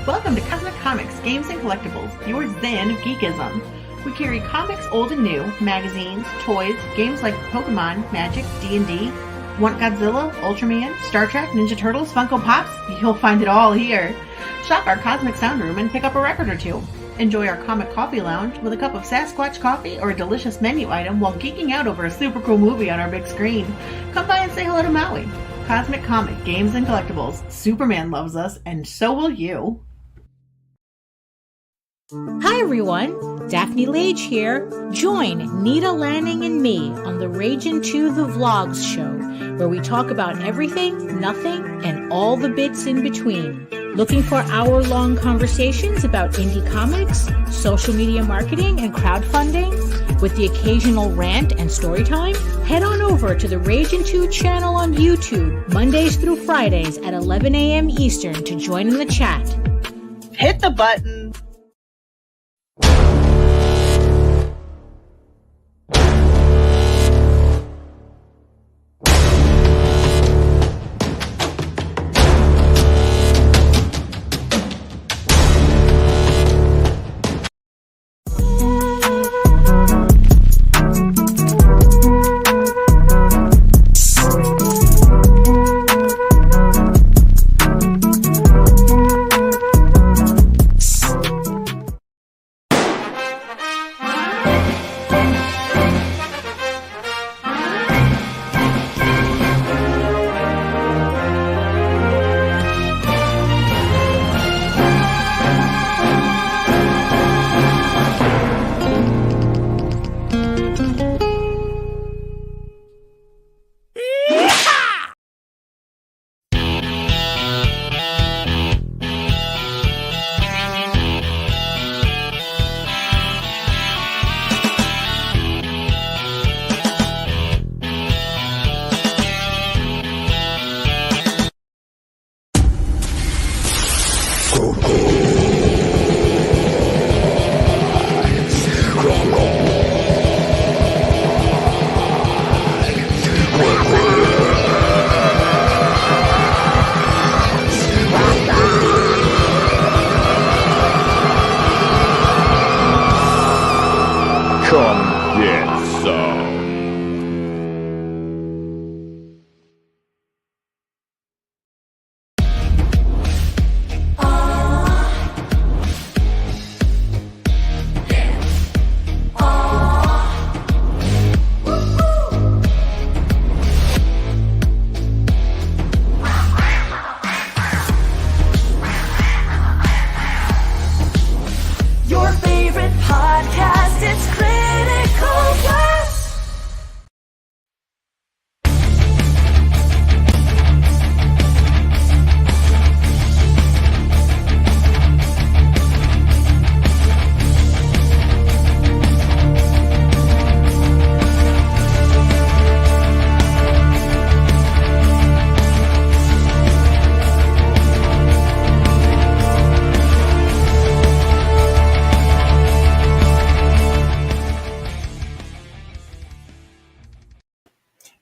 Welcome to Cosmic Comics, Games and Collectibles, your zen of geekism. We carry comics old and new, magazines, toys, games like Pokemon, Magic, D&D. Want Godzilla, Ultraman, Star Trek, Ninja Turtles, Funko Pops? You'll find it all here. Shop our Cosmic Sound Room and pick up a record or two. Enjoy our Comic Coffee Lounge with a cup of Sasquatch coffee or a delicious menu item while geeking out over a super cool movie on our big screen. Come by and say hello to Maui. Cosmic Comic, Games and Collectibles. Superman loves us, and so will you. Hi everyone, Daphne Lage here. Join Nita Lanning and me on the Ragin' to the Vlogs show, where we talk about everything, nothing, and all the bits in between. Looking for hour-long conversations about indie comics, social media marketing, and crowdfunding, with the occasional rant and story time? Head on over to the Ragin' 2 channel on YouTube, Mondays through Fridays at 11 a.m. Eastern to join in the chat. Hit the button.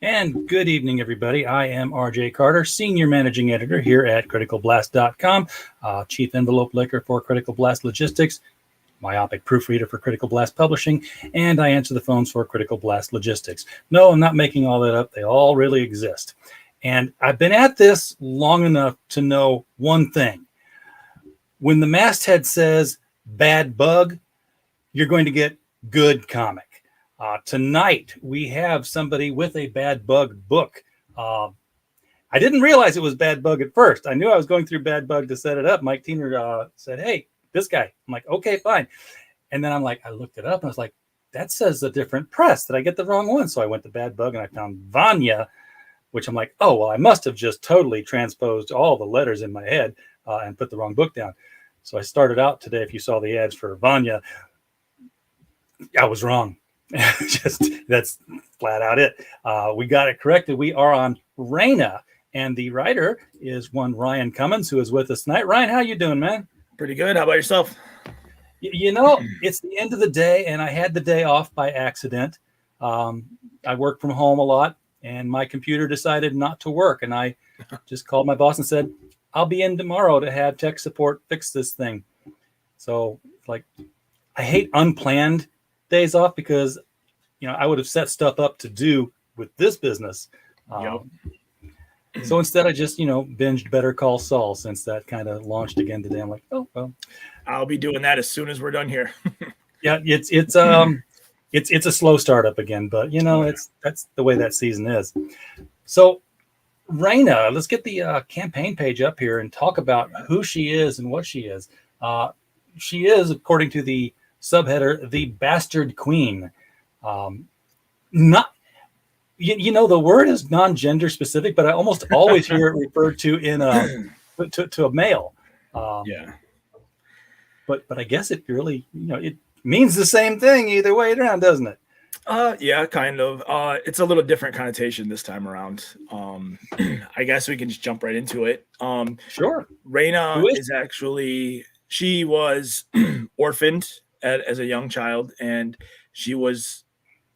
And good evening, everybody. I am RJ Carter, Senior Managing Editor here at CriticalBlast.com, Chief Envelope Licker for Critical Blast Logistics, myopic proofreader for Critical Blast Publishing, and I answer the phones for Critical Blast Logistics. No, I'm not making all that up. They all really exist. And I've been at this long enough to know one thing. When the masthead says bad bug, you're going to get good comic. Tonight, we have somebody with a Bad Bug book. I didn't realize it was Bad Bug at first. I knew I was going through Bad Bug to set it up. Mike Teener said, hey, this guy. I'm like, okay, fine. And then I looked it up and I was like, that says a different press. Did I get the wrong one? So I went to Bad Bug and I found Vanya, which I'm like, oh, well, I must have just totally transposed all the letters in my head and put the wrong book down. So I started out today, if you saw the ads for Vanya, I was wrong. That's flat out it. We got it corrected. We are on Rayna, and the writer is one Ryan Cummins, who is with us tonight. Ryan, how you doing, man? Pretty good. How about yourself? You know, it's the end of the day, and I had the day off by accident. I work from home a lot, and my computer decided not to work, and I just called my boss and said, I'll be in tomorrow to have tech support fix this thing. So like, I hate unplanned days off because, I would have set stuff up to do with this business. Yep. So instead I just, binged Better Call Saul since that kind of launched again today. I'm like, oh, well. I'll be doing that as soon as we're done here. Yeah, it's a slow startup again, but that's the way that season is. So Rayna, let's get the campaign page up here and talk about who she is and what she is. She is, according to the subheader, the Bastard Queen. Not, the word is non-gender specific, but I almost always hear it referred to in to a male. Yeah. But I guess it really, it means the same thing either way around, doesn't it? Yeah, kind of. It's a little different connotation this time around. I guess we can just jump right into it. Sure. Rayna is actually, she was orphaned as a young child, and she was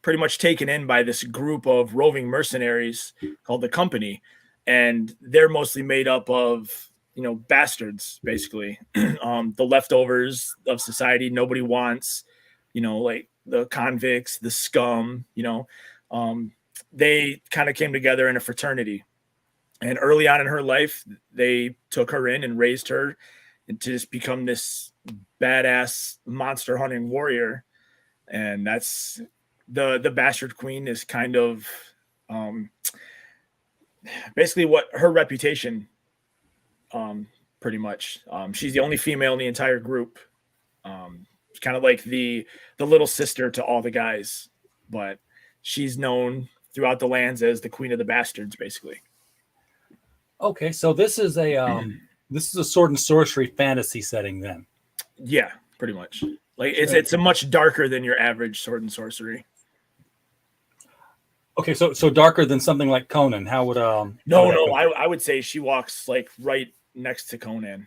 pretty much taken in by this group of roving mercenaries called the Company, and they're mostly made up of bastards, basically. The leftovers of society nobody wants, like the convicts, the scum, they kind of came together in a fraternity. And early on in her life, they took her in and raised her to just become this badass monster hunting warrior. And that's the Bastard Queen is kind of basically what her reputation pretty much. She's the only female in the entire group. Kind of like the little sister to all the guys, but she's known throughout the lands as the Queen of the Bastards, basically. Okay, so this is a sword and sorcery fantasy setting then. Yeah, pretty much. Like it's a much darker than your average sword and sorcery. Okay, so darker than something like Conan. How would I would say she walks like right next to Conan.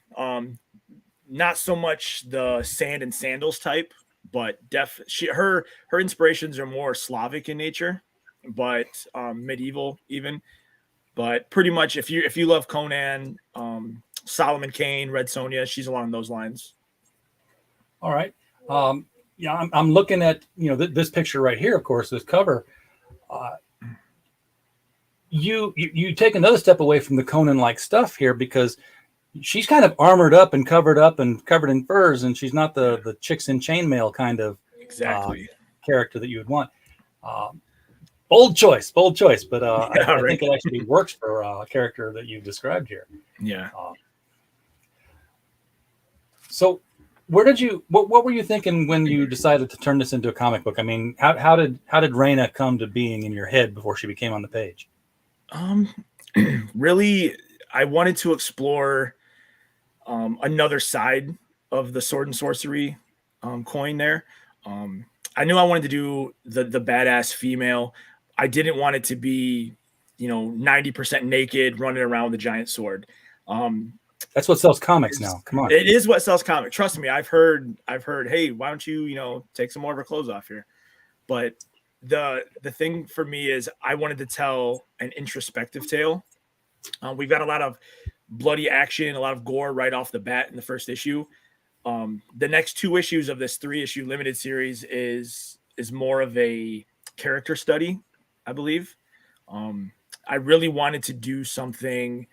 Not so much the sand and sandals type, but her inspirations are more Slavic in nature, but medieval even. But pretty much if you love Conan, Solomon Kane, Red Sonja, she's along those lines. All right. Yeah, I'm looking at this picture right here, of course, this cover. You take another step away from the Conan-like stuff here because she's kind of armored up and covered in furs, and she's not the chicks in chainmail kind of character that you would want. Bold choice, but I think it actually works for a character that you've described here. Yeah. So what were you thinking when you decided to turn this into a comic book? I mean, how did Rayna come to being in your head before she became on the page? Really, I wanted to explore another side of the sword and sorcery coin there. I knew I wanted to do the badass female. I didn't want it to be, 90% naked running around with a giant sword. That's what sells comics now. Come on. It is what sells comics. Trust me. I've heard, hey, why don't you, take some more of her clothes off here? But the thing for me is I wanted to tell an introspective tale. We've got a lot of bloody action, a lot of gore right off the bat in the first issue. The next 2 issues of this 3-issue limited series is more of a character study, I believe. I really wanted to do something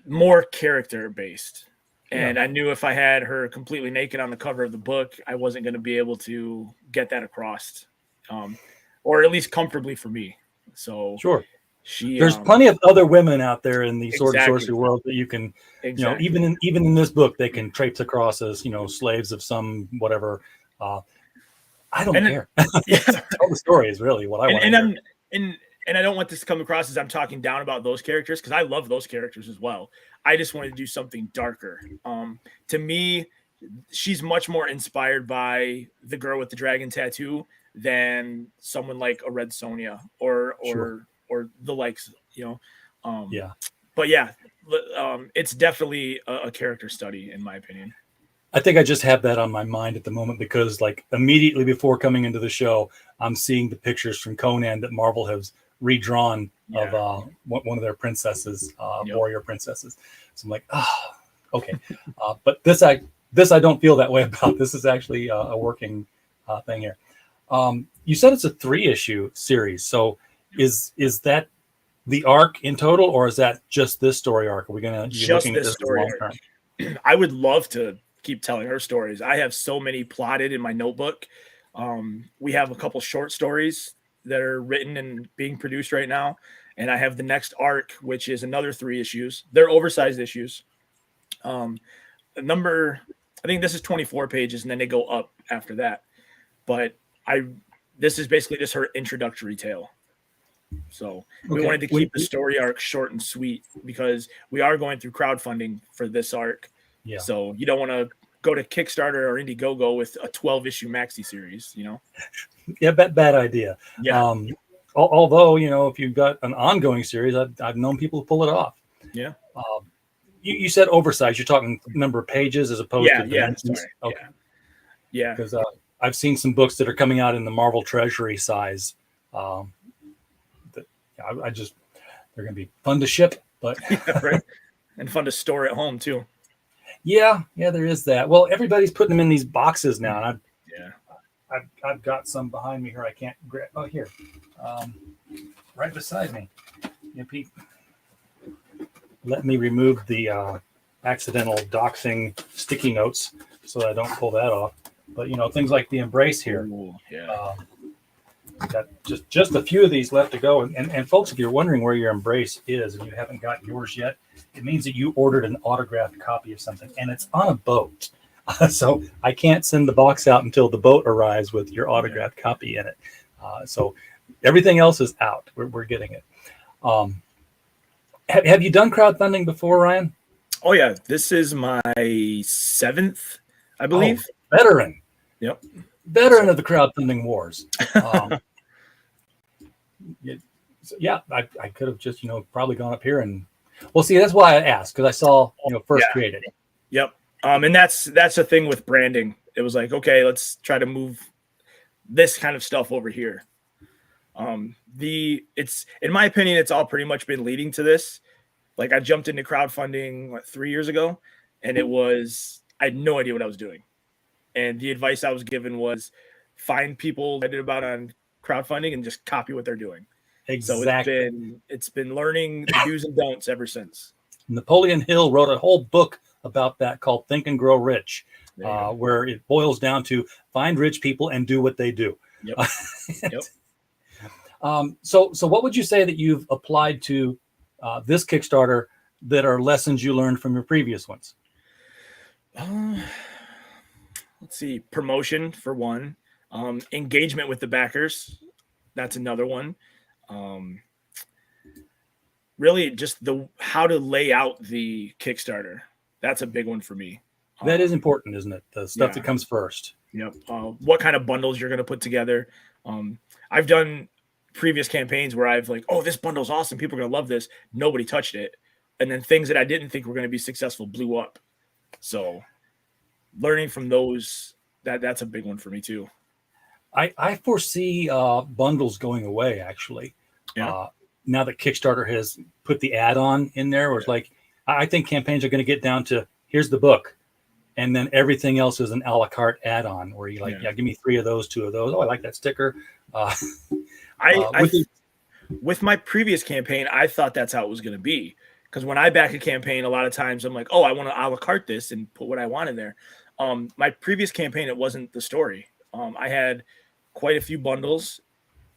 more character based. And I knew if I had her completely naked on the cover of the book, I wasn't going to be able to get that across, or at least comfortably for me. So sure. There's plenty of other women out there in the sword and sorcery world that you can, even in this book, they can traipse across as, slaves of some whatever. I don't care. Tell the story is really what I want to hear. And I don't want this to come across as I'm talking down about those characters, because I love those characters as well. I just wanted to do something darker. To me, she's much more inspired by the girl with the dragon tattoo than someone like a Red Sonja or the likes, But it's definitely a character study in my opinion. I think I just have that on my mind at the moment because, like, immediately before coming into the show, I'm seeing the pictures from Conan that Marvel has redrawn Yeah. of one of their princesses, Yep. warrior princesses. So I'm like, oh, okay. But this I don't feel that way about. This is actually a working thing here. You said it's a 3-issue series. So is that the arc in total, or is that just this story arc? Are we going to be Just looking at this this story long arc. term? I would love to keep telling her stories. I have so many plotted in my notebook. We have a couple short stories that are written and being produced right now. And I have the next arc, which is another 3 issues. They're oversized issues. I think this is 24 pages, and then they go up after that. But this is basically just her introductory tale. So we wanted to keep the story arc short and sweet because we are going through crowdfunding for this arc. Yeah. So you don't want to go to Kickstarter or Indiegogo with a 12-issue maxi series, you know? Yeah, bad idea. Yeah. Although, if you've got an ongoing series, I've known people to pull it off. Yeah. You said oversized. You're talking number of pages as opposed to dimensions. Sorry. Okay. Yeah. Because I've seen some books that are coming out in the Marvel Treasury size. They're going to be fun to ship, but right. And fun to store at home too. Yeah, there is that. Well, everybody's putting them in these boxes now, and I've got some behind me here. I can't grab. Oh, here, right beside me. Yeah, Pete, let me remove the accidental doxing sticky notes so that I don't pull that off. But things like the embrace here. Ooh, yeah. Got just a few of these left to go. And folks, if you're wondering where your embrace is and you haven't got yours yet, it means that you ordered an autographed copy of something, and it's on a boat. So I can't send the box out until the boat arrives with your autographed copy in it. So everything else is out. We're getting it. Have you done crowdfunding before, Ryan? Oh yeah, this is my 7th, I believe. Oh, veteran. Yep. Veteran of the crowdfunding wars. I could have just probably gone up here and see, that's why I asked, because I saw first created. Yep. And that's the thing with branding. It was like, okay, let's try to move this kind of stuff over here. It's, in my opinion, it's all pretty much been leading to this. Like I jumped into crowdfunding 3 years ago, and I had no idea what I was doing. And the advice I was given was find people that did about on crowdfunding and just copy what they're doing. Exactly. So it's been learning the do's and don'ts ever since. Napoleon Hill wrote a whole book about that called Think and Grow Rich, where it boils down to find rich people and do what they do. Yep. Yep. So what would you say that you've applied to this Kickstarter that are lessons you learned from your previous ones? Let's see. Promotion for one. Engagement with the backers. That's another one. Really just how to lay out the Kickstarter. That's a big one for me. That is important, isn't it? The stuff that comes first. Yep. What kind of bundles you're going to put together. I've done previous campaigns where I've like, oh, this bundle's awesome. People are going to love this. Nobody touched it. And then things that I didn't think were going to be successful blew up. So learning from those, that's a big one for me too. I foresee bundles going away, actually. Yeah. Now that Kickstarter has put the add-on in there, where it's like, I think campaigns are going to get down to, here's the book, and then everything else is an a la carte add-on, where you give me 3 of those, 2 of those. Oh, I like that sticker. With my previous campaign, I thought that's how it was going to be. Because when I back a campaign, a lot of times I'm like, oh, I want to a la carte this and put what I want in there. My previous campaign, it wasn't the story. I had quite a few bundles,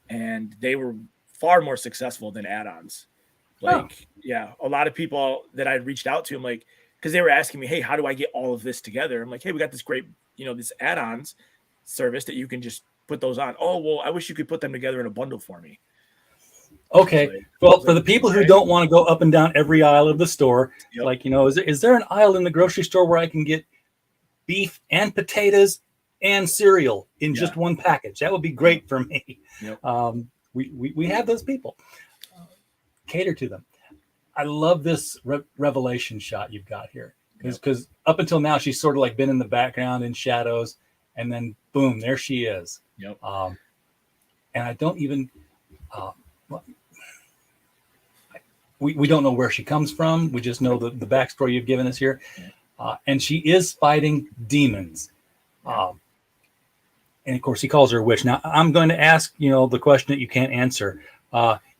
and they were far more successful than add-ons. A lot of people that I'd reached out to, I'm like, because they were asking me, hey, how do I get all of this together? I'm like, hey, we got this great, this add-ons service that you can just put those on. Oh, well, I wish you could put them together in a bundle for me. Okay. Well, for the people who don't want to go up and down every aisle of the store, is there an aisle in the grocery store where I can get beef and potatoes and cereal in just one package? That would be great for me. Yep. We have those people. Cater to them. I love this revelation shot you've got here, because up until now she's sort of like been in the background in shadows, and then boom, there she is. Yep. And I don't even we don't know where she comes from. We just know the backstory you've given us here. And she is fighting demons. And of course, he calls her a witch. Now, I'm going to ask, the question that you can't answer.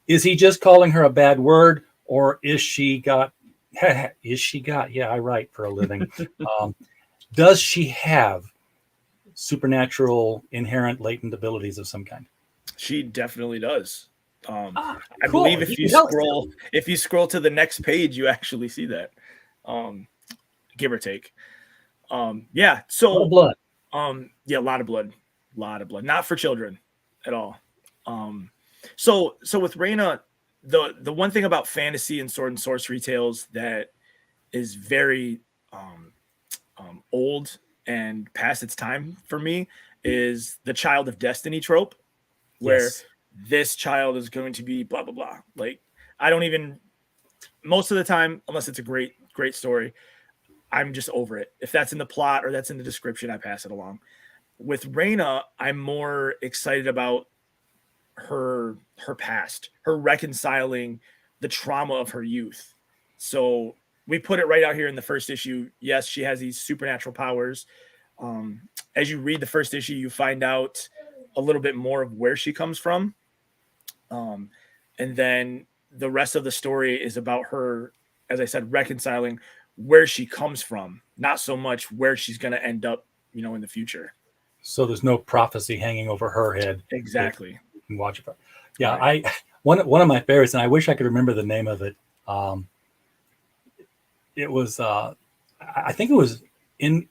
Is he just calling her a bad word, or is she got, yeah, I write for a living. Does she have supernatural, inherent, latent abilities of some kind? She definitely does. I cool. believe if you scroll to the next page, you actually see that, give or take. Yeah. So a lot of blood. Yeah, a lot of blood, not for children at all. So with Reyna, the one thing about fantasy and sword and sorcery tales that is very old and past its time for me is the child of destiny trope, where this child is going to be blah blah blah. Like, I don't even, most of the time, unless it's a great story, I'm just over it. If that's in the plot or that's in the description, I pass it along. With Reyna, I'm more excited about her past, her reconciling the trauma of her youth. So we put it right out here in the first issue. Yes, she has these supernatural powers. As you read the first issue, you find out a little bit more of where she comes from. And then the rest of the story is about her, as I said, reconciling where she comes from, not so much where she's going to end up, in the future. So there's no prophecy hanging over her head. Exactly. And watch it. Yeah, right. One of my favorites, and I wish I could remember the name of it. It was, I think it was in.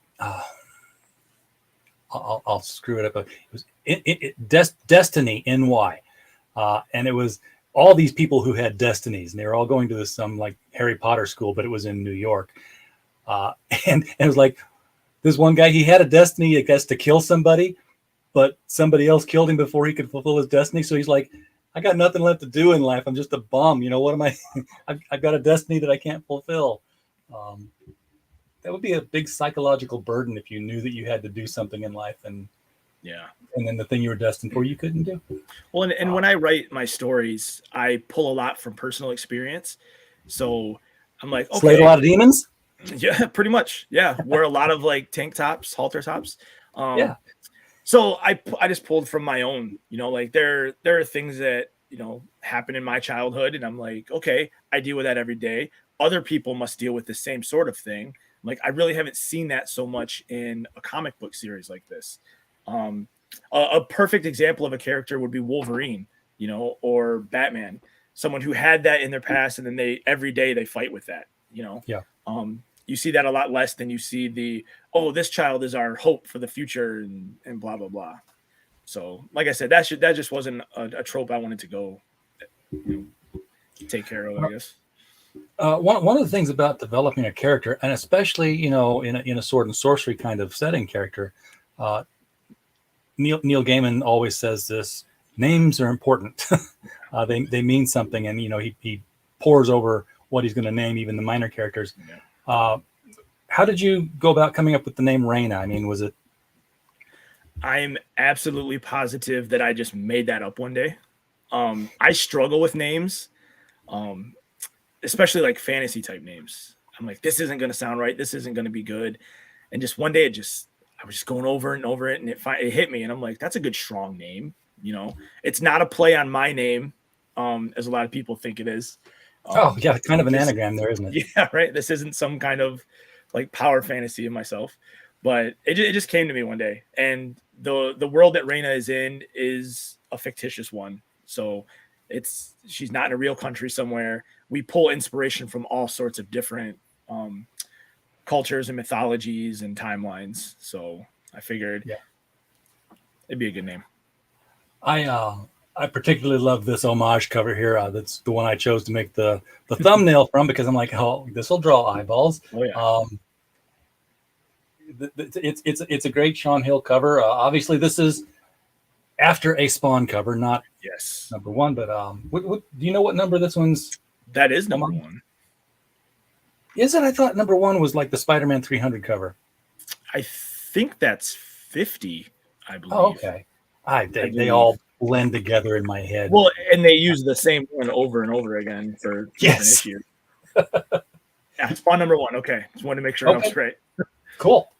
I'll screw it up. It was Destiny NY, and it was all these people who had destinies, and they were all going to some like Harry Potter school, but it was in New York. And it was like this one guy, he had a destiny, I guess, to kill somebody, but somebody else killed him before he could fulfill his destiny. So he's like, I got nothing left to do in life. I'm just a bum. What am I? I've got a destiny that I can't fulfill. That would be a big psychological burden if you knew that you had to do something in life, and then the thing you were destined for you couldn't do. Well, and when I write my stories, I pull a lot from personal experience. So I'm like, okay, slayed a lot of demons. Yeah, pretty much. Yeah, wear a lot of like tank tops, halter tops. Yeah. So I just pulled from my own. Like there are things that happen in my childhood, and I'm like, okay, I deal with that every day. Other people must deal with the same sort of thing. Like, I really haven't seen that so much in a comic book series like this. A perfect example of a character would be Wolverine, or Batman, someone who had that in their past, and then every day they fight with that, Yeah. You see that a lot less than you see this child is our hope for the future and blah, blah, blah. So like I said, that just wasn't a trope I wanted to go take care of, I guess. One of the things about developing a character, and especially in a sword and sorcery kind of setting character, Neil Gaiman always says this: names are important. They mean something, and he pores over what he's going to name, even the minor characters. Yeah. How did you go about coming up with the name Reyna? I mean, was it? I'm absolutely positive that I just made that up one day. I struggle with names. Especially like fantasy type names. I'm like, this isn't going to sound right. This isn't going to be good. And just one day I was just going over and over it, and it hit me. And I'm like, that's a good, strong name. It's not a play on my name, as a lot of people think it is. Kind of an anagram there, isn't it? Yeah, right. This isn't some kind of like power fantasy of myself, but it just came to me one day. And the world that Reyna is in is a fictitious one. So she's not in a real country somewhere. We pull inspiration from all sorts of different cultures and mythologies and timelines. So I figured it'd be a good name. I particularly love this homage cover here. That's the one I chose to make the thumbnail from, because I'm like, oh, this will draw eyeballs. Oh yeah. It's a great Sean Hill cover. Obviously, this is after a Spawn cover, not number one. But what do you know what number this one's? That is number one. Is it? I thought number one was like the Spider-Man 300 cover. I think that's 50. I believe. Oh, okay. They all blend together in my head. Well, and they use the same one over and over again for different issues. Yeah, Spawn number 1. Okay, just wanted to make sure I was right. Cool.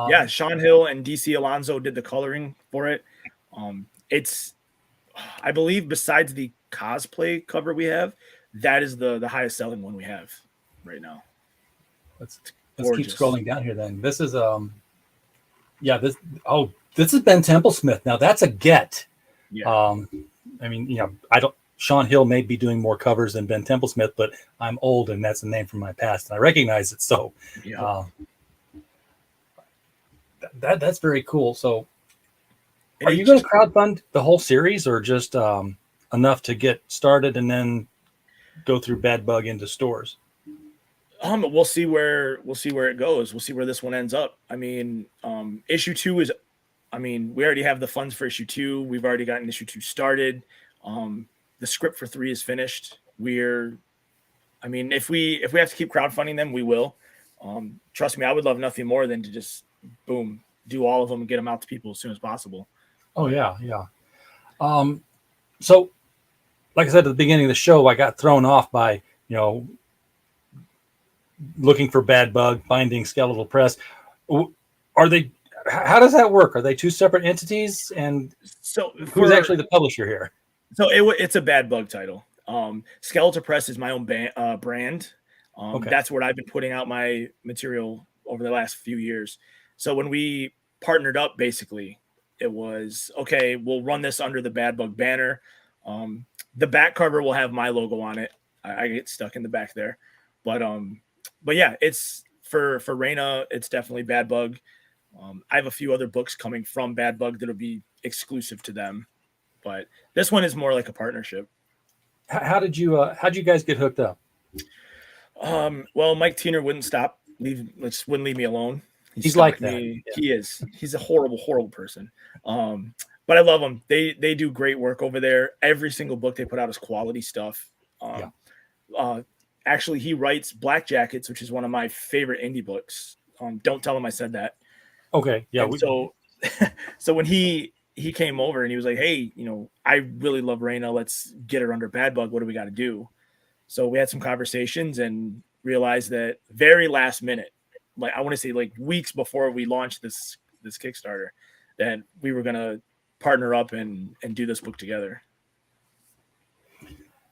Yeah, Sean Hill and DC Alonso did the coloring for it. It's, I believe, besides the cosplay cover we have, that is the highest selling one we have right now. Let's keep scrolling down here. Then this is this is Ben Templesmith. Now that's a get. Yeah. I mean, Sean Hill may be doing more covers than Ben Templesmith, but I'm old and that's a name from my past and I recognize it. So that's very cool. So are you going to crowdfund the whole series or just enough to get started and then go through Bad Bug into stores? We'll see where it goes. We'll see where this one ends up. I mean, issue 2 is, we already have the funds for issue 2. We've already gotten issue 2 started. The script for 3 is finished. If we have to keep crowdfunding them, we will. Trust me, I would love nothing more than to just do all of them and get them out to people as soon as possible. Oh yeah. So like I said at the beginning of the show, I got thrown off by, looking for Bad Bug, finding Skeletal Press. How does that work? Are they two separate entities? And so who's actually the publisher here? So it's a Bad Bug title. Skeletal Press is my own brand. That's where I've been putting out my material over the last few years. So when we partnered up, basically, it was, okay, we'll run this under the Bad Bug banner. The back cover will have my logo on it. I get stuck in the back there. But yeah, it's for Rayna, it's definitely Bad Bug. I have a few other books coming from Bad Bug that'll be exclusive to them. But this one is more like a partnership. How'd you guys get hooked up? Well, Mike Tiener wouldn't wouldn't leave me alone. He's like that. Yeah. He is. He's a horrible, horrible person. But I love them. They do great work over there. Every single book they put out is quality stuff. Actually, he writes Black Jackets, which is one of my favorite indie books. Don't tell him I said that. Okay. Yeah. So when he came over and he was like, hey, I really love Rayna. Let's get her under Bad Bug. What do we got to do? So we had some conversations and realized that very last minute, like I want to say like weeks before we launched this Kickstarter, that we were going to partner up and do this book together.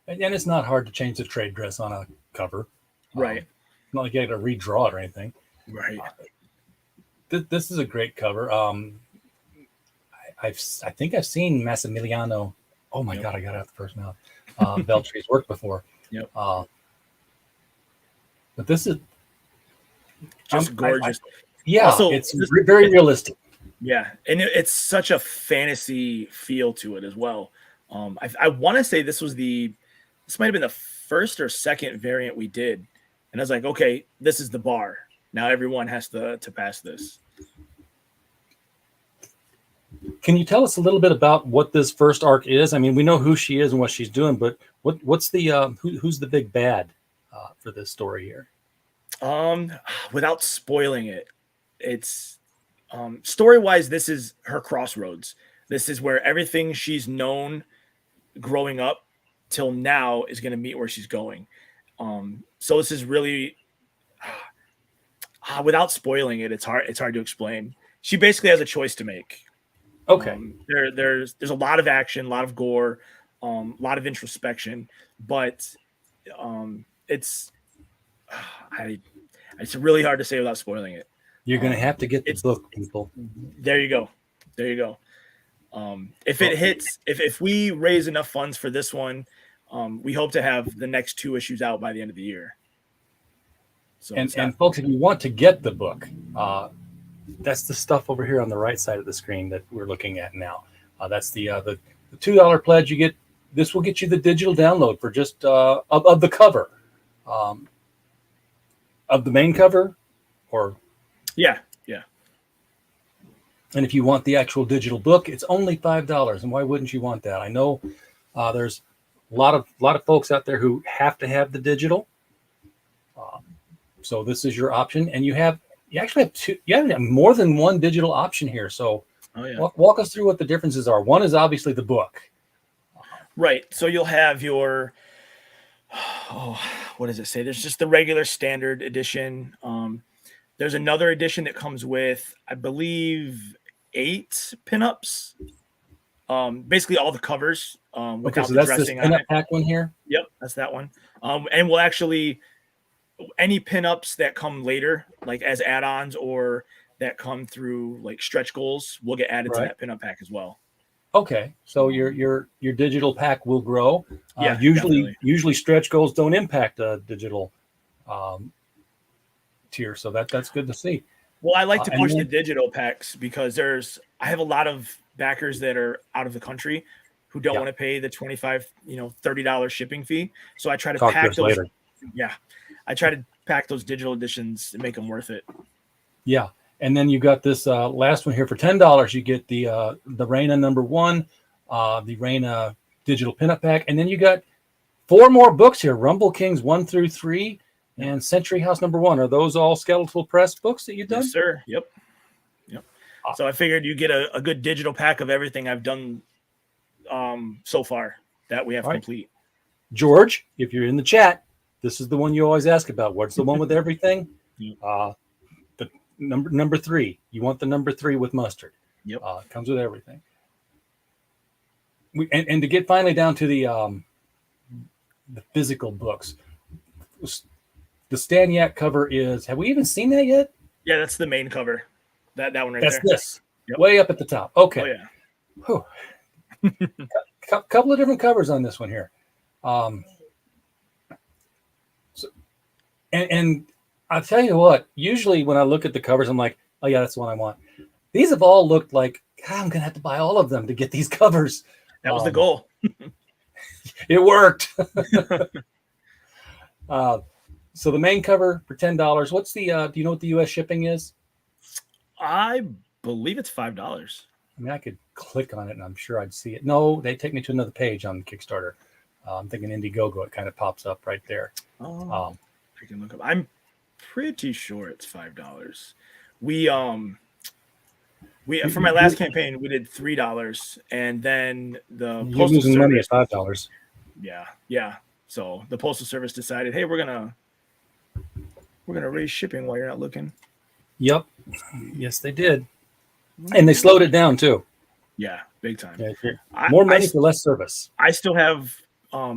And it's not hard to change the trade dress on a cover. Right. Not like you got to redraw it or anything. Right. This is a great cover. I think I've seen Massimiliano. Oh my God, I got out the first mouth. Veltri's work before. Yep. But this is just gorgeous. Also, it's very realistic. Yeah, and it's such a fantasy feel to it as well. I want to say this might have been the first or second variant we did, and I was like, okay, this is the bar. Now everyone has to pass this. Can you tell us a little bit about what this first arc is? I mean, we know who she is and what she's doing, but what's the who's the big bad for this story here? Without spoiling it, it's story-wise, this is her crossroads. This is where everything she's known growing up till now is going to meet where she's going. So this is really without spoiling it, it's hard to explain. She basically has a choice to make. Okay. There's a lot of action, a lot of gore, a lot of introspection, but it's really hard to say without spoiling it. You're going to have to get the book, people. There you go. If it hits, if we raise enough funds for this one, we hope to have the next 2 issues out by the end of the year. So and folks, if you want to get the book, that's the stuff over here on the right side of the screen that we're looking at now. That's the $2 pledge you get. This will get you the digital download for just of the cover, of the main cover, or yeah. And if you want the actual digital book, it's only $5. And why wouldn't you want that? I know there's a lot of folks out there who have to have the digital. So this is your option, and you actually have 2. You have more than one digital option here. So Oh yeah. Walk us through what the differences are. One is obviously the book. Right. So you'll have your what does it say? There's just the regular standard edition. There's another edition that comes with, I believe, 8 pinups. Basically all the covers Okay, without so the that's this dressing on pinup it. pack one here. Yep, that's that one. And we'll actually any pinups that come later, like as add-ons or that come through like stretch goals, will get added to Right. that pinup pack as well. Okay, so your digital pack will grow. Yeah, Usually stretch goals don't impact a digital tier, so that's good to see. Well, I like to push the then, digital packs because I have a lot of backers that are out of the country who don't want to pay the $25, $30 shipping fee. So I try to pack those later. Yeah. I try to pack those digital editions and make them worth it. Yeah. And then you got this last one here for $10. You get the Rayna #1, the Rayna digital pinup pack, and then you got 4 more books here: Rumble Kings 1 through 3, and Century House #1. Are those all skeletal press books that you've done? Yes, sir. Yep. So I figured you get a good digital pack of everything I've done so far that we have complete. George, if you're in the chat, this is the one you always ask about. What's the one with everything? The number 3. You want the number 3 with mustard. Yep. It comes with everything. And to get finally down to the physical books, the Staniak cover is. Have we even seen that yet? Yeah, that's the main cover. That one right there. That's this. Yep. Way up at the top. Okay. Oh yeah. Couple of different covers on this one here. And I'll tell you what, usually when I look at the covers, I'm like, oh yeah, that's the one I want. These have all looked like, God, I'm going to have to buy all of them to get these covers. That was the goal. It worked. So the main cover for $10. What's the, do you know what the U.S. shipping is? I believe it's $5. I mean, I could click on it and I'm sure I'd see it. No, they take me to another page on Kickstarter. I'm thinking Indiegogo. It kind of pops up right there. I can look up. I'm pretty sure it's $5. We for my last campaign we did $3, and then the You're losing money at $5. Yeah. So the Postal Service decided, hey, we're gonna raise shipping while you're not looking. Yep. Yes, they did, and they slowed it down too. Yeah, big time. Yeah, more money for less service. I still have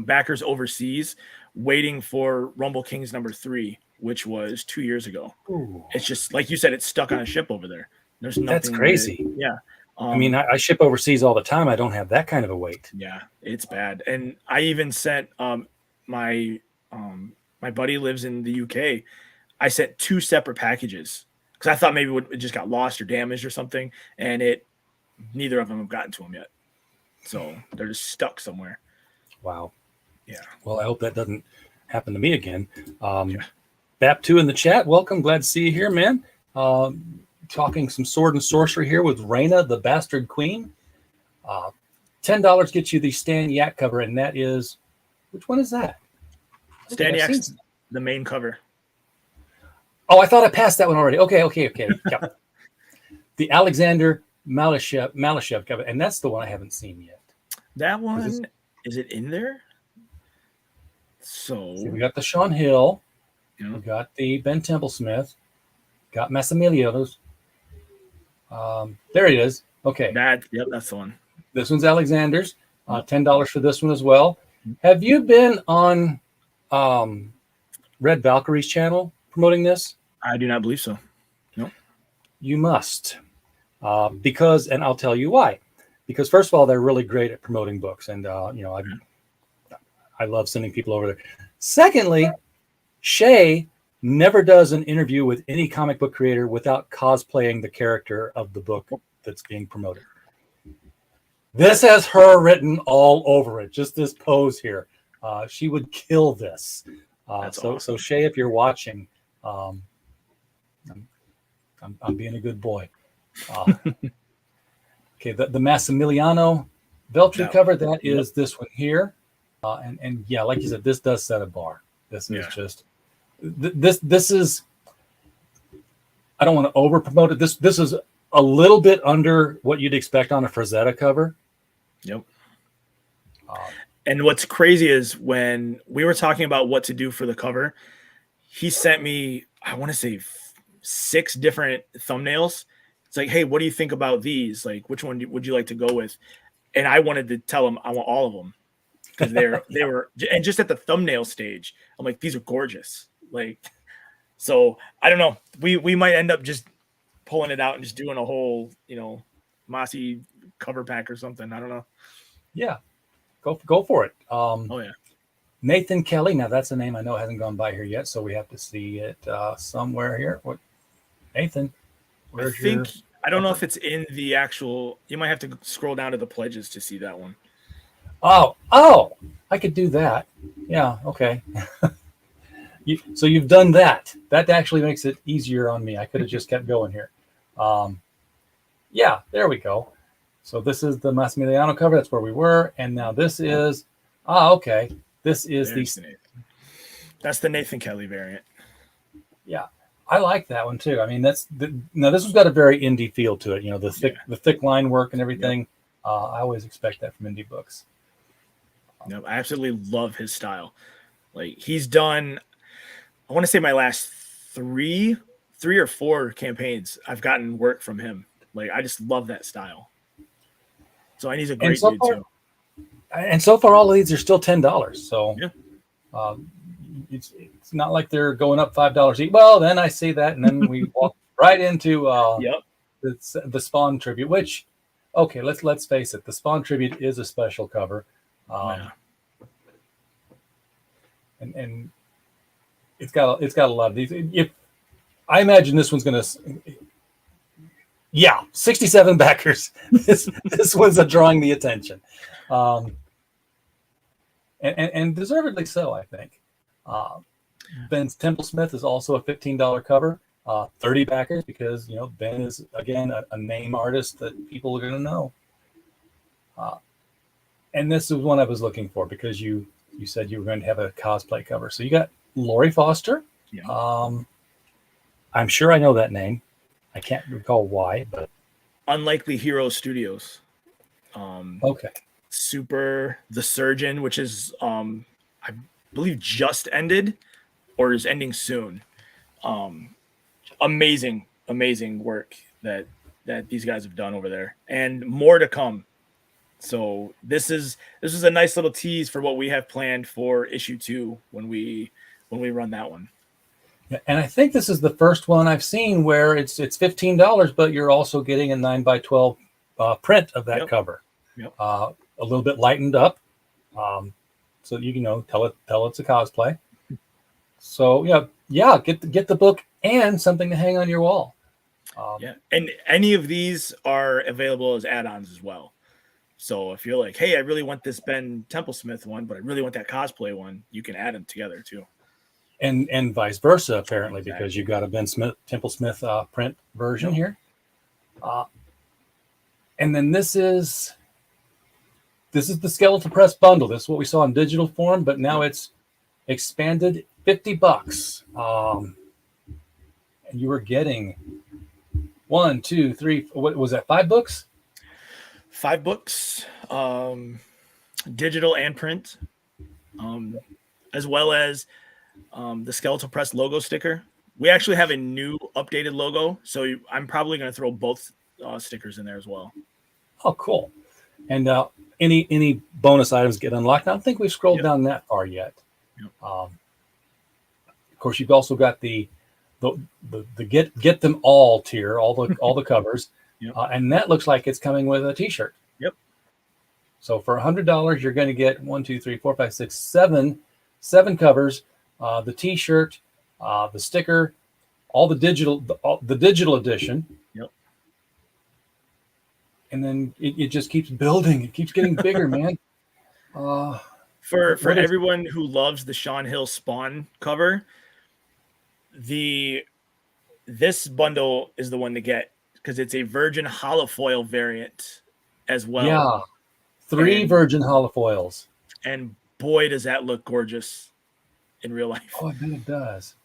backers overseas waiting for Rumble Kings #3, which was 2 years ago. Ooh. It's just like you said, it's stuck on a ship over there. There's nothing. That's crazy. Yeah. I mean, I ship overseas all the time. I don't have that kind of a wait. Yeah, it's bad. And I even sent my buddy lives in the UK. I sent 2 separate packages because I thought maybe it just got lost or damaged or something, and neither of them have gotten to him yet. So they're just stuck somewhere. Wow. Yeah. Well, I hope that doesn't happen to me again. BAP2 in the chat. Welcome. Glad to see you here, man. Talking some sword and sorcery here with Rayna, the Bastard Queen. $10 gets you the Staniak cover, and that is, which one is that? Staniak's the main cover. Oh, I thought I passed that one already. Okay. Yep. The Alexander Malashev cover, and that's the one I haven't seen yet. That one, is it in there? So we got the Sean Hill. Yeah. We got the Ben Templesmith. Got Massimiliano's. There it is. Okay. That's the one. This one's Alexander's. $10 for this one as well. Have you been on Red Valkyrie's channel promoting this? I do not believe so. No. You must. Because, and I'll tell you why. Because first of all, they're really great at promoting books, and I love sending people over there. Secondly, Shay never does an interview with any comic book creator without cosplaying the character of the book that's being promoted. This has her written all over it. Just this pose here. She would kill this. Awesome. So Shay, if you're watching, I'm being a good boy. Okay, the Massimiliano Veltri cover, that is this one here. And yeah, like you said, this does set a bar. This is just this is, I don't want to over promote it. This is a little bit under what you'd expect on a Frazetta cover. Yep. And what's crazy is when we were talking about what to do for the cover, he sent me, I want to say 6 different thumbnails. It's like, hey, what do you think about these? Like, which one would you like to go with? And I wanted to tell him I want all of them because they were, and just at the thumbnail stage, I'm like, these are gorgeous. Like, so I don't know. We might end up just pulling it out and just doing a whole, Mossy cover pack or something. I don't know. Yeah. Go for it. Oh yeah, Nathan Kelly. Now that's a name I know hasn't gone by here yet, so we have to see it somewhere here. What, Nathan? I don't know if it's in the actual. You might have to scroll down to the pledges to see that one. Oh! I could do that. Yeah. Okay. So you've done that. That actually makes it easier on me. I could have just kept going here. Yeah. There we go. So this is the Massimiliano cover. That's where we were. And now this is, okay. This is that's the Nathan Kelly variant. Yeah. I like that one too. I mean, now this one's got a very indie feel to it. The thick line work and everything. Yep. I always expect that from indie books. No, I absolutely love his style. Like he's done, I want to say my last three or 4 campaigns, I've gotten work from him. Like I just love that style. So he's a great dude too. And so far, all of these are still $10. So yeah. It's not like they're going up $5 each. Well, then I say that, and then we walk right into the Spawn tribute. Which, okay, let's face it, the Spawn tribute is a special cover, and it's got a lot of these. If I imagine this one's going to. Yeah, 67 backers. This one's drawing the attention, and deservedly so, I think. Ben's Templesmith is also a $15 cover, 30 backers because Ben is again a name artist that people are going to know. And this is one I was looking for because you said you were going to have a cosplay cover, so you got Lori Foster. Yeah. I'm sure I know that name. I can't recall why, but Unlikely Hero Studios. Okay. Super the Surgeon, which is I believe just ended or is ending soon. Amazing work that these guys have done over there, and more to come. So this is a nice little tease for what we have planned for issue 2 when we run that one. Yeah, and I think this is the first one I've seen where it's $15, but you're also getting a 9x12 print of that cover. Yep. A little bit lightened up, so you can tell it's a cosplay. So get the book and something to hang on your wall. And any of these are available as add-ons as well. So if you're like, hey, I really want this Ben Templesmith one, but I really want that cosplay one, you can add them together too. And vice versa, apparently, because you've got a Ben Templesmith print version here. And then this is the Skeletal Press bundle. This is what we saw in digital form, but now it's expanded, $50. And you were getting 1, 2, 3. What was that? 5 books? 5 books, digital and print, as well as the Skeletal Press logo sticker. We actually have a new updated logo, so I'm probably going to throw both stickers in there as well. Oh, cool. And any bonus items get unlocked. I don't think we've scrolled down that far yet. Yep. Of course, you've also got the get them all tier, all the covers. Yep. And that looks like it's coming with a T-shirt. Yep. So for $100, you're going to get 1, 2, 3, 4, 5, 6, 7 covers, the T-shirt, the sticker, all the digital edition. Yep. And then it just keeps building. It keeps getting bigger, man. For everyone who loves the Sean Hill Spawn cover, this bundle is the one to get because it's a Virgin holofoil variant as well. Yeah, 3 Virgin holofoils. And boy, does that look gorgeous in real life. Oh, I bet it does.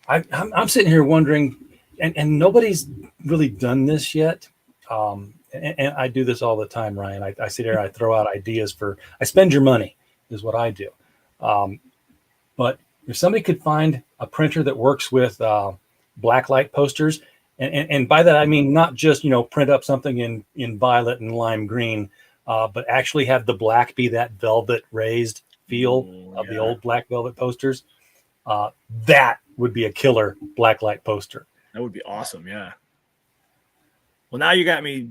I'm sitting here wondering, and nobody's really done this yet. And I do this all the time, Ryan. I sit there, I throw out ideas I spend your money is what I do. But if somebody could find a printer that works with blacklight posters, and by that I mean not just print up something in violet and lime green, but actually have the black be that velvet raised feel of the old black velvet posters, that would be a killer blacklight poster. That would be awesome. Yeah. Well, now you got me.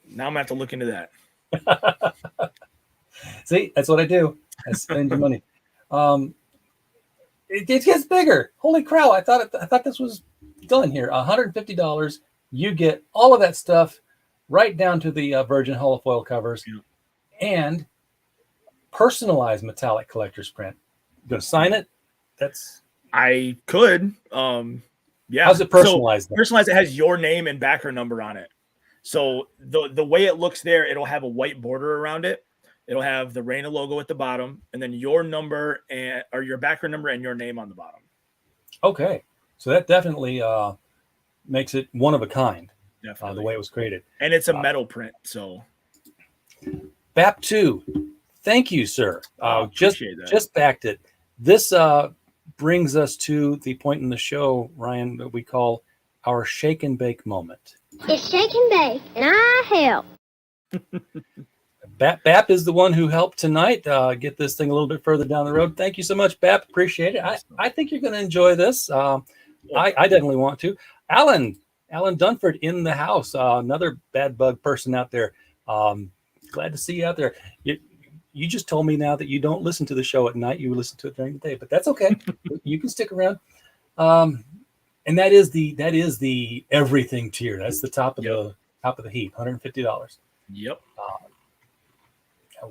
Now I'm gonna have to look into that. See, that's what I do. I spend your money. It gets bigger. Holy crow! I thought this was done here. $150. You get all of that stuff, right down to the virgin holofoil covers, and personalized metallic collector's print. You gonna sign it? I could. Yeah. How's it personalized? So, personalized. It has your name and backer number on it. So the way it looks there, it'll have a white border around it. It'll have the Rayna logo at the bottom, and then your number or your backer number and your name on the bottom. Okay, so that definitely makes it one of a kind. Definitely the way it was created, and it's a metal print. So BAP2, thank you, sir. Just backed it. This brings us to the point in the show, Ryan, that we call our shake and bake moment. It's shake and bake, and I help. Bap is the one who helped tonight get this thing a little bit further down the road. Thank you so much, Bap. Appreciate it. I think you're going to enjoy this. I definitely want to. Alan Dunford in the house, another bad bug person out there. Glad to see you out there. You just told me now that you don't listen to the show at night. You listen to it during the day, but that's okay. You can stick around. And that is the everything tier. That's the top of the heap, $150. Yep.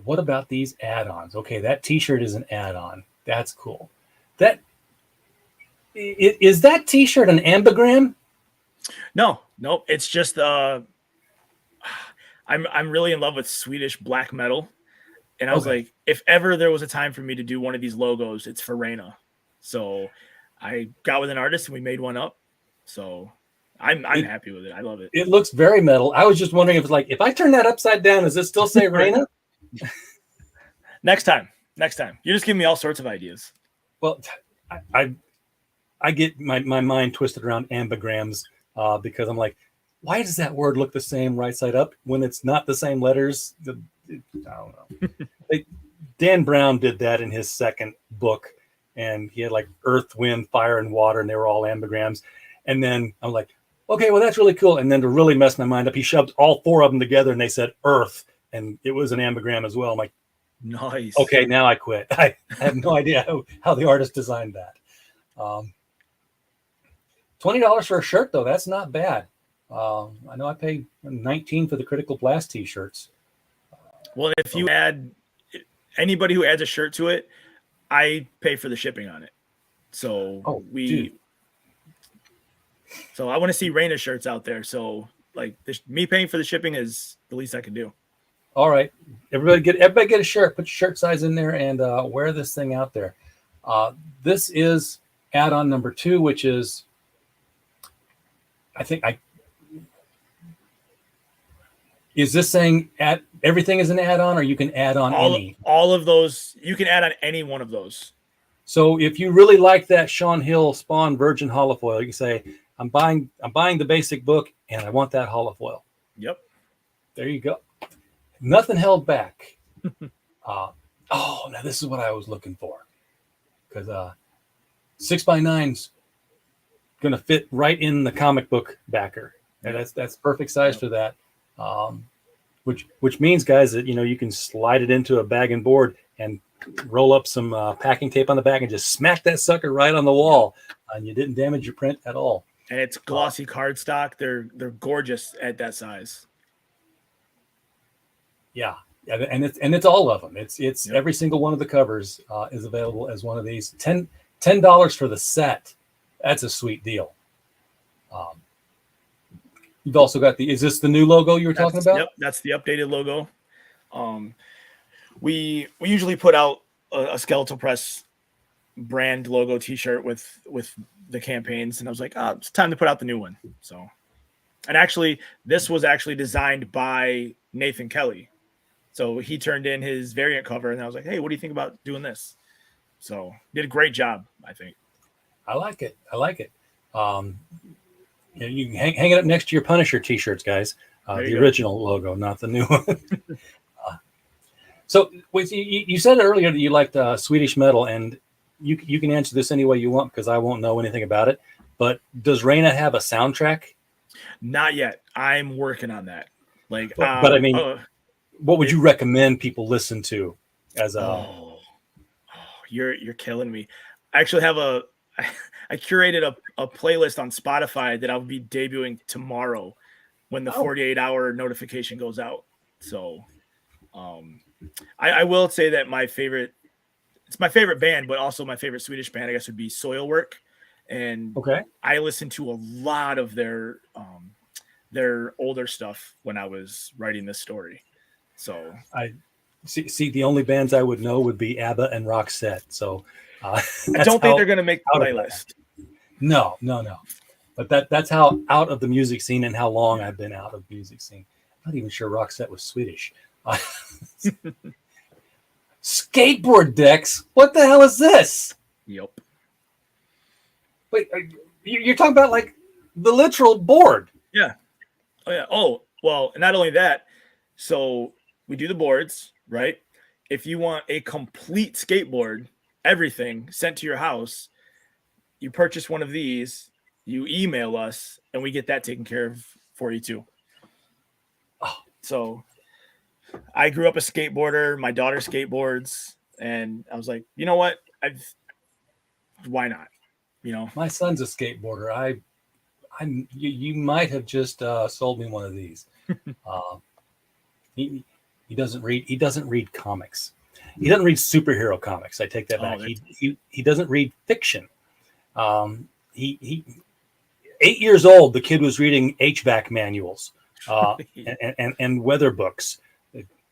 What about these add-ons? Okay, that T-shirt is an add-on. That's cool. Is that T-shirt an ambigram? No, it's just I'm really in love with Swedish black metal, and I was like, if ever there was a time for me to do one of these logos, it's for Rayna. So I got with an artist and we made one up. So I'm happy with it. I love it. It looks very metal. I was just wondering if it's like, if I turn that upside down, does it still say Rayna? Next time. You just give me all sorts of ideas. Well, I get my mind twisted around ambigrams because I'm like, why does that word look the same right side up when it's not the same letters? I don't know. Dan Brown did that in his second book, and he had like earth, wind, fire, and water, and they were all ambigrams. And then I'm like, okay, well, that's really cool. And then to really mess my mind up, he shoved all four of them together, and they said earth, and it was an ambigram as well. I'm like, nice. Okay, now I quit. I have no idea how the artist designed that. $20 for a shirt, though, that's not bad. I know I paid $19 for the Critical Blast T-shirts. Well, if you add anybody who adds a shirt to it, I pay for the shipping on it. So So I want to see Rayna shirts out there. So like me paying for the shipping is the least I can do. All right, everybody get a shirt. Put your shirt size in there and wear this thing out there. This is add-on number 2, which is is this saying everything is an add-on, or you can add on all of those? You can add on any one of those. So if you really like that Sean Hill Spawn Virgin holofoil, you can say, I'm buying the basic book and I want that holofoil. Yep. There you go. Nothing held back. Now this is what I was looking for, because 6x9's gonna fit right in the comic book backer, and that's perfect size for that. Which means, guys, that you can slide it into a bag and board and roll up some packing tape on the back and just smack that sucker right on the wall, and you didn't damage your print at all. And it's glossy cardstock. They're gorgeous at that size. Yeah, and it's all of them. It's every single one of the covers is available as one of these. $10 for the set. That's a sweet deal. You've also got is this the new logo you were talking about? Yep, that's the updated logo. We usually put out a skeletal press brand logo T-shirt with the campaigns, and I was like, oh, it's time to put out the new one. So, and actually, this was actually designed by Nathan Kelly. So he turned in his variant cover, and I was like, hey, what do you think about doing this? So did a great job, I think. I like it. I like it. You can hang it up next to your Punisher T-shirts, guys. The original logo, not the new one. So you said earlier that you liked Swedish metal, and you can answer this any way you want because I won't know anything about it. But does Rayna have a soundtrack? Not yet. I'm working on that. Like, but I mean, what would you recommend people listen to? As you're killing me. I actually have I curated a playlist on Spotify that I'll be debuting tomorrow when the 48-hour notification goes out. So, I will say that it's my favorite band, but also my favorite Swedish band, I guess, would be Soilwork. And I listened to a lot of their older stuff when I was writing this story. So I see the only bands I would know would be ABBA and Roxette. So I don't think they're going to make the playlist. No. But that's how out of the music scene and how long I've been out of the music scene. I'm not even sure Roxette was Swedish. Skateboard decks? What the hell is this? Yep. Wait, you're talking about like the literal board? Yeah. Oh yeah. Oh, well, not only that. So we do the boards, right? If you want a complete skateboard, everything sent to your house, you purchase one of these, you email us, and we get that taken care of for you too. Oh. So I grew up a skateboarder. My daughter skateboards, and I was like, you know what? Why not? You know, my son's a skateboarder. You might have just sold me one of these. He doesn't read. He doesn't read comics. He doesn't read superhero comics. I take that back. He doesn't read fiction. He 8 years old. The kid was reading HVAC manuals and weather books.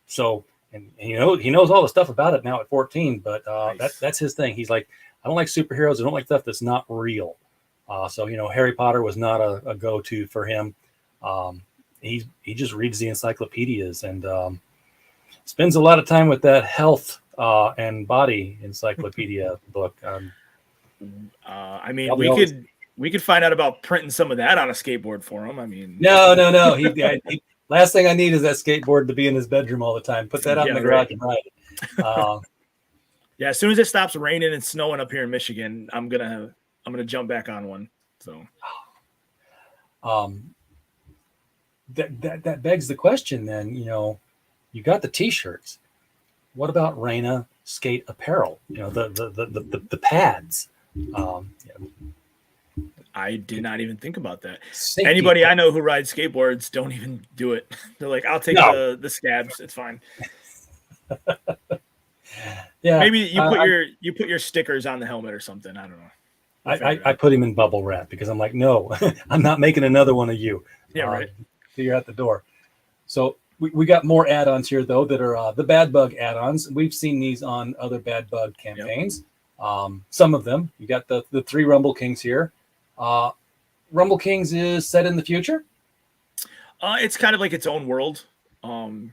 So and he knows all the stuff about it now at 14. But nice. that's his thing. He's like, I don't like superheroes. I don't like stuff that's not real. So Harry Potter was not a go-to for him. He just reads the encyclopedias and spends a lot of time with that health and body encyclopedia book. I mean, we could find out about printing some of that on a skateboard for him. I mean, no. He last thing I need is that skateboard to be in his bedroom all the time. Put that out in the garage and ride it. Yeah, as soon as it stops raining and snowing up here in Michigan, I'm gonna jump back on one. So, that begs the question. Then you got the T-shirts. What about Rayna skate apparel? The pads. I did not even think think about that. Safety Anybody I know who rides skateboards don't even do it. They're like, I'll take the scabs. It's fine. Yeah, maybe you put your stickers on the helmet or something. I don't know. I put him in bubble wrap because I'm like, no, I'm not making another one of you. Yeah, right. You're at the door. So we got more add-ons here though that are the Bad Bug add-ons. We've seen these on other Bad Bug campaigns. Yep. Some of them. You got the 3 Rumble Kings here. Rumble Kings is set in the future. It's kind of like its own world. Kind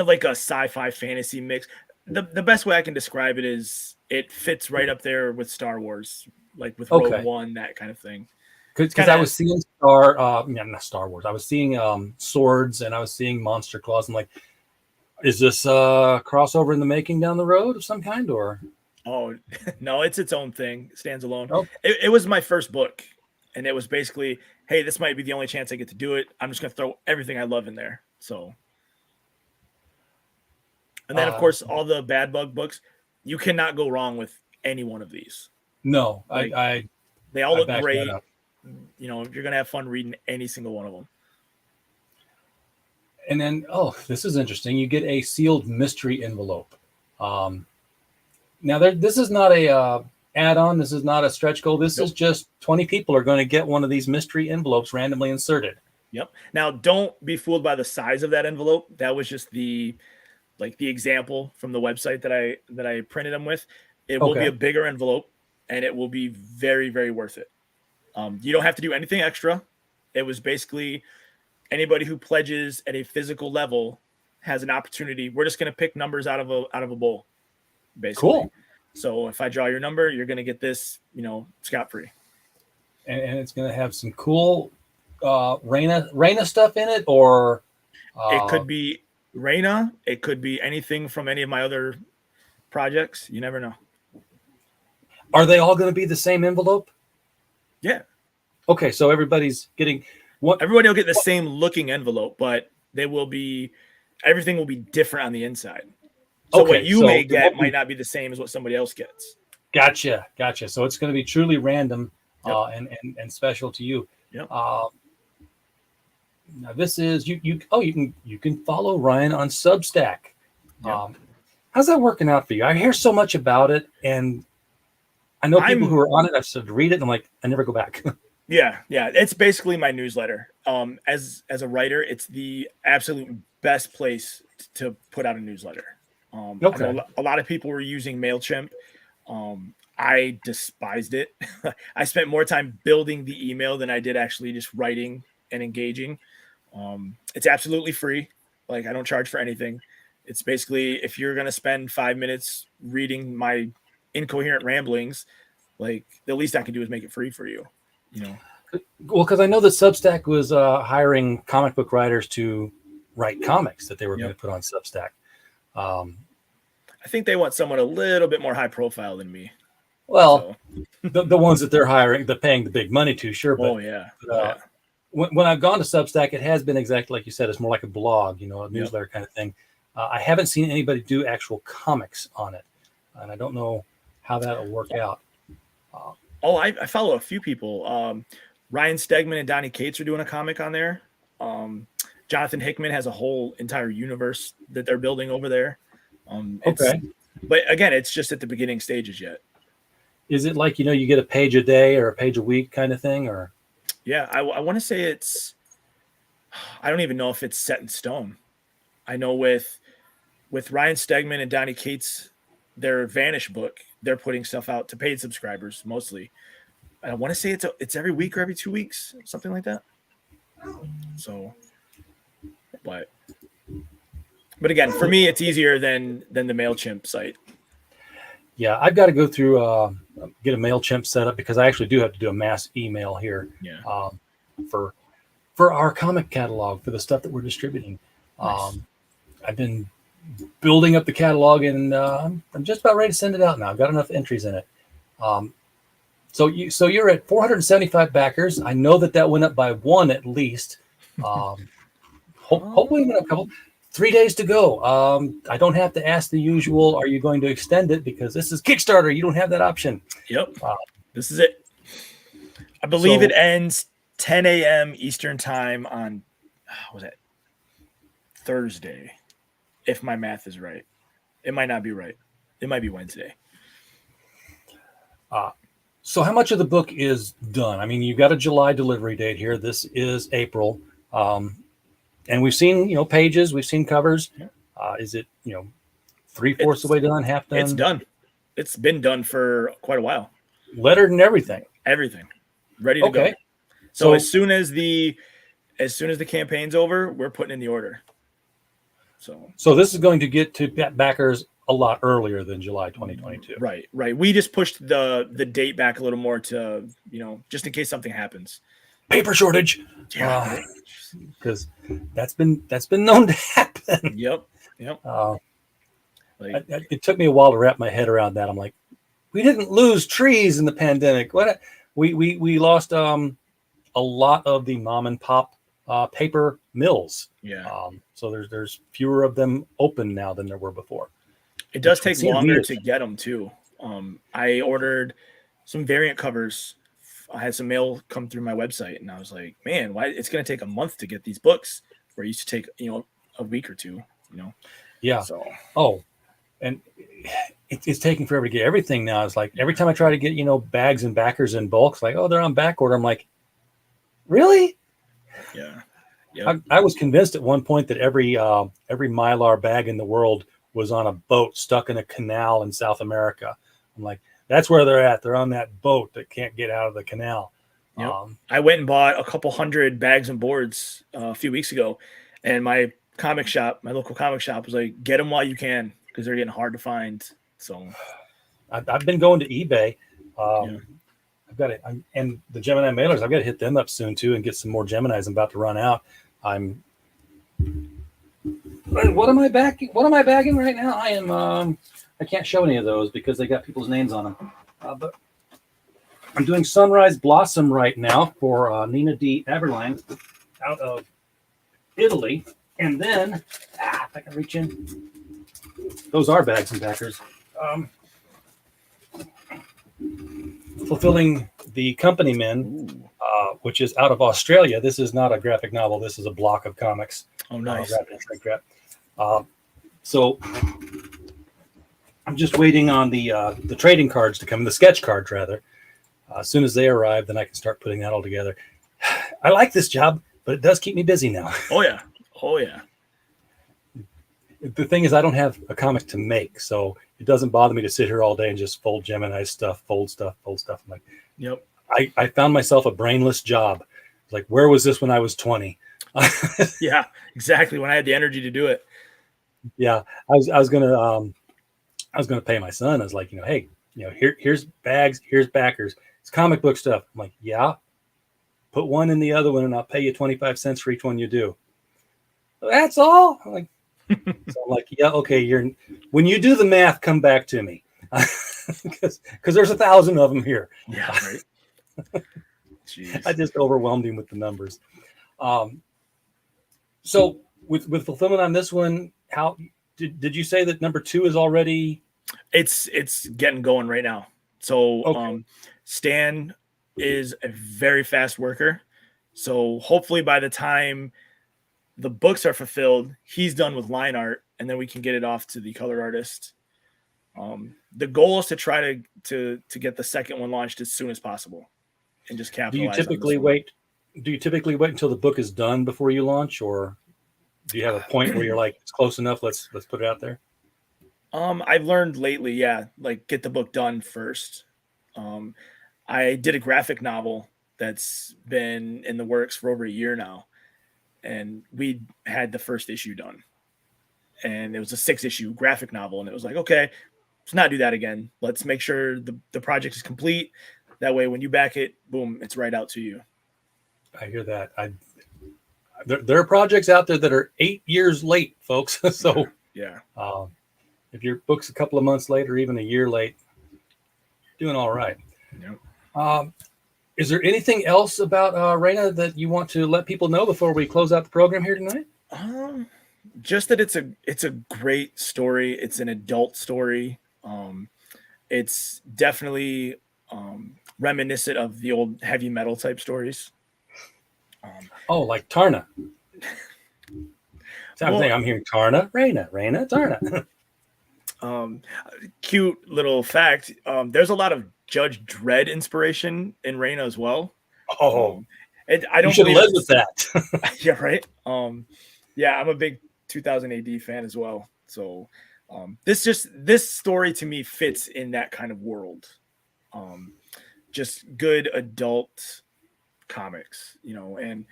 of like a sci-fi fantasy mix. The best way I can describe it is it fits right up there with Star Wars, like with Rogue One, that kind of thing. Because I was seeing not Star Wars. I was seeing swords and I was seeing monster claws. I'm like, is this a crossover in the making down the road of some kind, or? Oh no, it's its own thing. It stands alone. Oh. It was my first book, and it was basically, hey, this might be the only chance I get to do it. I'm just gonna throw everything I love in there. So. And then, of course, all the Bad Bug books, you cannot go wrong with any one of these. No, they all look great. You're going to have fun reading any single one of them. And then, this is interesting. You get a sealed mystery envelope. Now, this is not a add-on. This is not a stretch goal. This is just 20 people are going to get one of these mystery envelopes randomly inserted. Yep. Now, don't be fooled by the size of that envelope. That was just the example from the website that I printed them with. It will be Okay. a bigger envelope, and it will be very, very worth it. You don't have to do anything extra. It was basically anybody who pledges at a physical level has an opportunity. We're just going to pick numbers out of a bowl, basically. Cool. So if I draw your number, you're going to get this, scot free. And it's going to have some cool Rayna stuff in it, or It could be Rayna. It could be anything from any of my other projects. You never know. are they all going to be the same envelope? Yeah. Okay, so everybody's getting what? Everybody will get the same looking envelope, but everything will be different on the inside. So Okay, what you so may it get won't be- might not be the same as what somebody else gets. Gotcha. So it's going to be truly random Yep. and special to you. Yep. Now this is you can follow Ryan on Substack. Yep. How's that working out for you? I hear so much about it, and I know people who are on it. I've started to read it, and I'm like, I never go back. Yeah. It's basically my newsletter. As a writer, it's the absolute best place to put out a newsletter. Okay. I know a lot of people were using MailChimp. I despised it. I spent more time building the email than I did actually just writing and engaging. It's absolutely free. Like, I don't charge for anything. It's basically, if you're going to spend 5 minutes reading my incoherent ramblings, like, the least I can do is make it free for you. Well, because I know that Substack was hiring comic book writers to write comics that they were going to put on Substack. I think they want someone a little bit more high profile than me. Well, the ones that they're hiring, they're paying the big money to, sure. But, yeah. When I've gone to Substack, it has been exactly like you said. It's more like a blog, a newsletter kind of thing. I haven't seen anybody do actual comics on it, and I don't know how that'll work out. I follow a few people. Ryan Stegman and Donnie Cates are doing a comic on there. Jonathan Hickman has a whole entire universe that they're building over there. Okay. But again, it's just at the beginning stages yet. Is it like, you get a page a day or a page a week kind of thing, or? Yeah, I want to say I don't even know if it's set in stone. I know with Ryan Stegman and Donnie Cates, their Vanish book, they're putting stuff out to paid subscribers mostly. I want to say it's every week or every 2 weeks, something like that. So, but again, for me, it's easier than the MailChimp site. Yeah, I've got to go through get a MailChimp set up because I actually do have to do a mass email here. Yeah. For our comic catalog, for the stuff that we're distributing. Nice. I've been building up the catalog, and I'm just about ready to send it out now. I've got enough entries in it. So you're at 475 backers. I know that went up by one at least. Hopefully even a couple. 3 days to go. I don't have to ask the usual, are you going to extend it? Because this is Kickstarter. You don't have that option. Yep. This is it. I believe it ends 10 a.m. Eastern time on, Thursday, if my math is right. It might not be right. It might be Wednesday. So how much of the book is done? I mean, you've got a July delivery date here. This is April. And we've seen, pages, we've seen covers. Is it, 3/4 of the way done, half done? It's done. It's been done for quite a while. Lettered and everything. Everything. Ready to go. So as soon as the campaign's over, we're putting in the order. So this is going to get to backers a lot earlier than July 2022. Right. We just pushed the date back a little more to, just in case something happens. Paper shortage. Yeah. Because that's been known to happen. Yep. It took me a while to wrap my head around that. I'm like, we didn't lose trees in the pandemic. What we lost a lot of the mom and pop paper mills. Yeah. So there's fewer of them open now than there were before. It does take longer to get them too. I ordered some variant covers. I had some mail come through my website, and I was like, man, why it's going to take a month to get these books where it used to take, a week or two, Yeah. So, and it's taking forever to get everything now. It's like every time I try to get, bags and backers in bulk, it's like, they're on back order. I'm like, really? Yeah. Yep. I was convinced at one point that every Mylar bag in the world was on a boat stuck in a canal in South America. I'm like, that's where they're at. They're on that boat that can't get out of the canal. Yep. I went and bought a couple hundred bags and boards a few weeks ago, and my local comic shop was like, get them while you can because they're getting hard to find. So I've been going to eBay. Yeah. I've got it, and the Gemini mailers. I've got to hit them up soon too and get some more Geminis. I'm about to run out. What am I bagging? What am I bagging right now? I am. I can't show any of those because they got people's names on them. But I'm doing Sunrise Blossom right now for Nina D. Aberline out of Italy, and then if I can reach in, those are bags and backers. Fulfilling the Company Men, which is out of Australia. This is not a graphic novel. This is a block of comics. Oh, nice. Wrapped in shrink wrap. So I'm just waiting on the trading cards to come, the sketch cards rather. As soon as they arrive, then I can start putting that all together. I like this job, but it does keep me busy now. Oh yeah. Oh yeah. The thing is, I don't have a comic to make, so it doesn't bother me to sit here all day and just fold Gemini stuff, fold stuff. I'm like, yep. I found myself a brainless job. Like, where was this when I was 20? Yeah, exactly. When I had the energy to do it. Yeah, I was gonna pay my son. I was like, hey, here's bags, here's backers. It's comic book stuff. I'm like, yeah, put one in the other one, and I'll pay you 25 cents for each one you do. That's all. I'm like, so I'm like, yeah, okay. When you do the math, come back to me, because there's 1,000 of them here. Yeah, right. Jeez. I just overwhelmed him with the numbers. So with fulfillment on this one, how did you say that number 2 is already? It's getting going right now. So okay. Stan is a very fast worker. So hopefully by the time the books are fulfilled, he's done with line art, and then we can get it off to the color artist. The goal is to try to get the second one launched as soon as possible, and just capitalize. Do you typically wait until the book is done before you launch, or do you have a point where you're like, it's close enough, let's put it out there? I've learned lately, yeah, like get the book done first. I did a graphic novel that's been in the works for over a year now, and we had the first issue done, and it was a 6-issue graphic novel, and it was like, okay, let's not do that again. Let's make sure the project is complete. That way, when you back it, boom, it's right out to you. I hear that. There are projects out there that are 8 years late, folks. So yeah. If your book's a couple of months late or even a year late, you're doing all right. Yep. Is there anything else about Rayna that you want to let people know before we close out the program here tonight? Just that it's a great story. It's an adult story. It's definitely reminiscent of the old heavy metal type stories. Like Tarna. I'm hearing Tarna, Rayna, Tarna. Cute little fact. There's a lot of Judge Dredd inspiration in Rayna as well. I don't. You should live with that. Yeah, right. Yeah, I'm a big 2000 AD fan as well. So, this story to me fits in that kind of world. Just good adult comics, and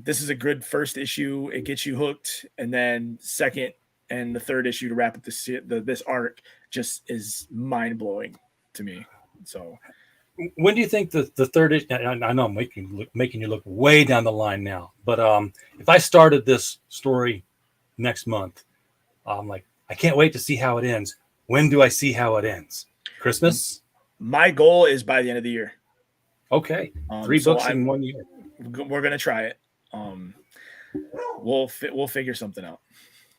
this is a good first issue. It gets you hooked, and then second and the third issue to wrap up this arc just is mind blowing to me. So, when do you think the third issue? I know I'm making you look way down the line now, but if I started this story next month, I'm like, I can't wait to see how it ends. When do I see how it ends? Christmas? My goal is by the end of the year. Okay, 3 books in 1 year. We're gonna try it. We'll figure something out.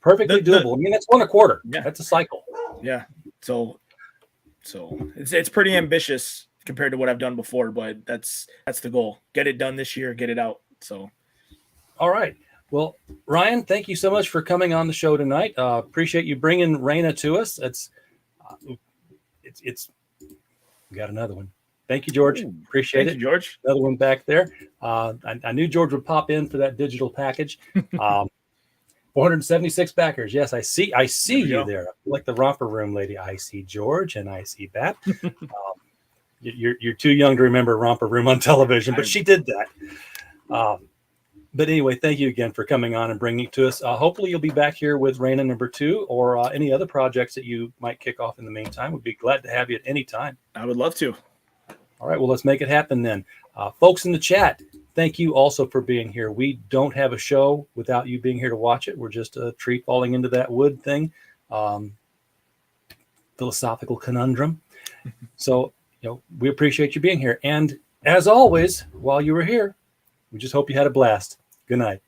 Perfectly doable. I mean, that's 1 a quarter. Yeah, that's a cycle. Yeah. So it's pretty ambitious compared to what I've done before, but that's the goal. Get it done this year. Get it out. So. All right. Well, Ryan, thank you so much for coming on the show tonight. Appreciate you bringing Rayna to us. It's we got another one. Thank you, George. Appreciate it. Thank you, George. Another one back there. I knew George would pop in for that digital package. 476 backers. Yes, I see There we you go. there. Like the romper room lady. I see George and I see Bat. You're too young to remember romper room on television, but she did that. But anyway, thank you again for coming on and bringing it to us. Hopefully you'll be back here with Rayna number 2 or any other projects that you might kick off in the meantime. We'd be glad to have you at any time. I would love to. All right, well, let's make it happen then. Folks in the chat, thank you also for being here. We don't have a show without you being here to watch it. We're just a tree falling into that wood thing. Philosophical conundrum. So, we appreciate you being here. And as always, while you were here, we just hope you had a blast. Good night.